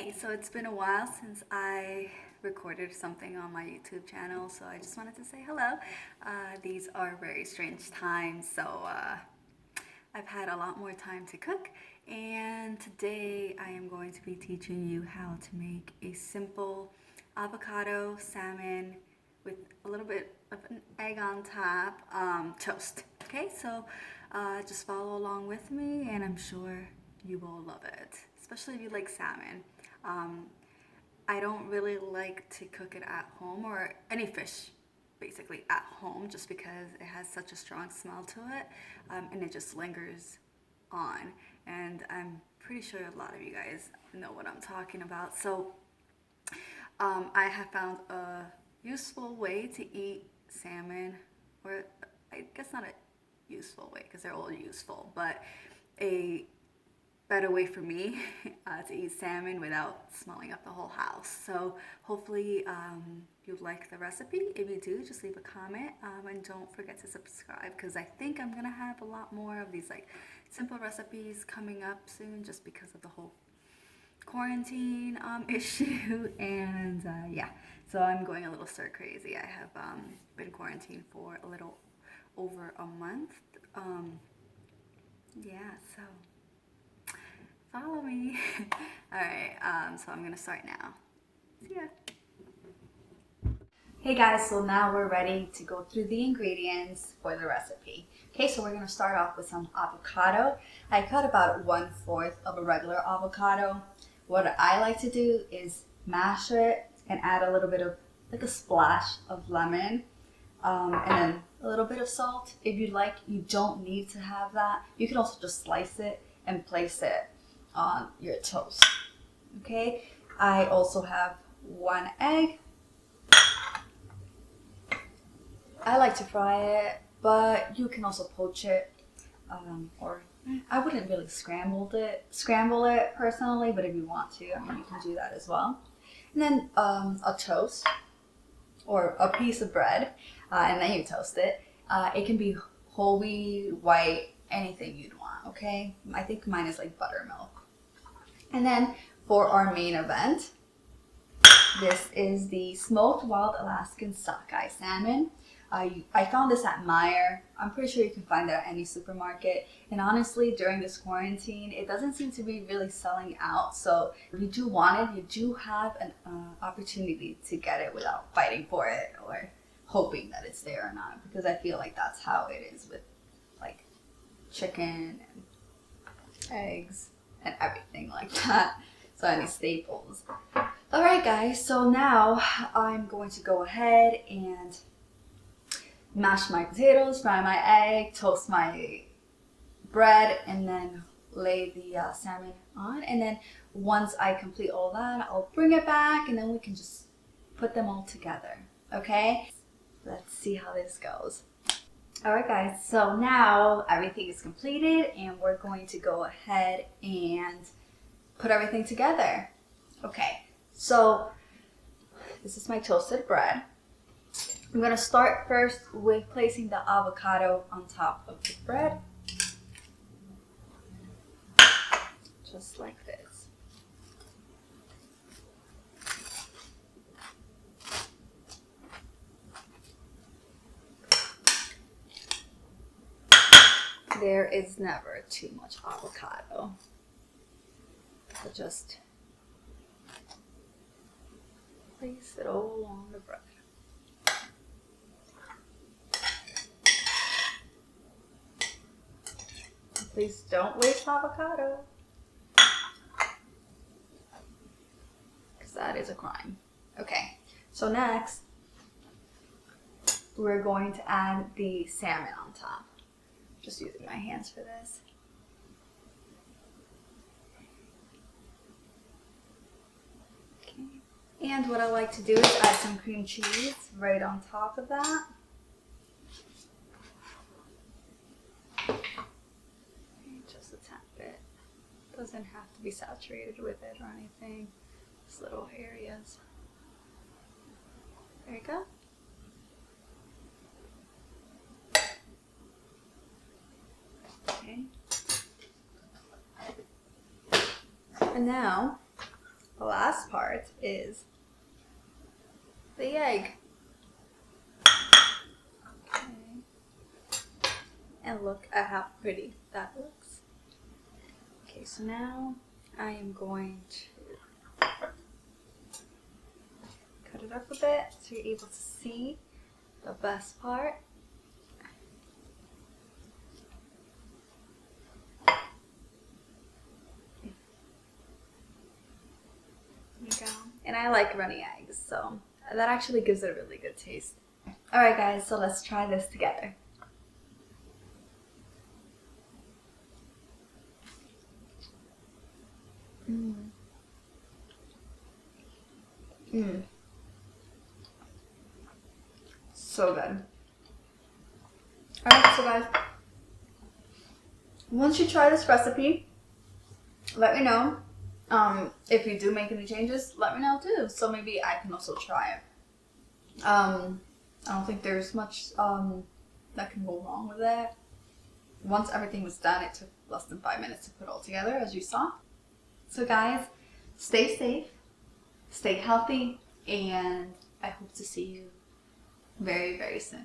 Hey, so it's been a while since I recorded something on my YouTube channel, so I just wanted to say hello. These are very strange times, so I've had a lot more time to cook, and today I am going to be teaching you how to make a simple avocado salmon with a little bit of an egg on top toast. Okay, so just follow along with me, and I'm sure you will love it, especially if you like salmon. Um, I don't really like to cook it at home, or any fish basically at home, just because it has such a strong smell to it, and it just lingers on. And I'm pretty sure a lot of you guys know what I'm talking about. So I have found a useful way to eat salmon, or I guess not a useful way because they're all useful, but a better way for me to eat salmon without smelling up the whole house. So hopefully you like the recipe. If you do, just leave a comment, and don't forget to subscribe, because I think I'm gonna have a lot more of these like simple recipes coming up soon, just because of the whole quarantine issue. And yeah, so I'm going a little stir crazy. I have been quarantined for a little over a month. Yeah, so follow me. All right, so I'm gonna start now. See ya. Hey guys, so now we're ready to go through the ingredients for the recipe. Okay, so we're gonna start off with some avocado. I cut about 1/4 of a regular avocado. What I like to do is mash it and add a little bit of, like a splash of lemon, and then a little bit of salt. If you like, you don't need to have that. You can also just slice it and place it on your toast. Okay, I also have 1 egg. I like to fry it, but you can also poach it, or I wouldn't really scramble it personally, but if you want to, I mean, you can do that as well. And then a toast or a piece of bread, and then you toast it. It can be whole wheat, white, anything you'd want, okay? I think mine is like buttermilk. And then for our main event, this is the smoked wild Alaskan sockeye salmon. I found this at Meijer. I'm pretty sure you can find it at any supermarket. And honestly, during this quarantine, it doesn't seem to be really selling out. So if you do want it, you do have an opportunity to get it without fighting for it or hoping that it's there or not. Because I feel like that's how it is with like chicken and eggs and everything like that. So any staples. Alright guys, so now I'm going to go ahead and mash my potatoes, fry my egg, toast my bread, and then lay the salmon on. And then once I complete all that, I'll bring it back, and then we can just put them all together. Okay? Let's see how this goes. Alright guys, so now everything is completed, and we're going to go ahead and put everything together. Okay, so this is my toasted bread. I'm gonna start first with placing the avocado on top of the bread. Just like this. There is never too much avocado. So just place it all on the bread. Please don't waste avocado, because that is a crime. Okay, so next we're going to add the salmon on top. Just using my hands for this. Okay. And what I like to do is add some cream cheese right on top of that. Just a tad bit. Doesn't have to be saturated with it or anything. Just little areas. There you go. Okay. And now the last part is the egg. Okay. And look at how pretty that looks. Okay, so now I am going to cut it up a bit so you're able to see the best part. There you go. And I like runny eggs, so that actually gives it a really good taste. Alright guys, so let's try this together. Mmm. Mmm. So good. Alright, so guys, once you try this recipe, let me know. If you do make any changes, let me know too. So maybe I can also try it. I don't think there's much that can go wrong with it. Once everything was done, it took less than 5 minutes to put all together, as you saw. So guys, stay safe, stay healthy, and I hope to see you very, very soon.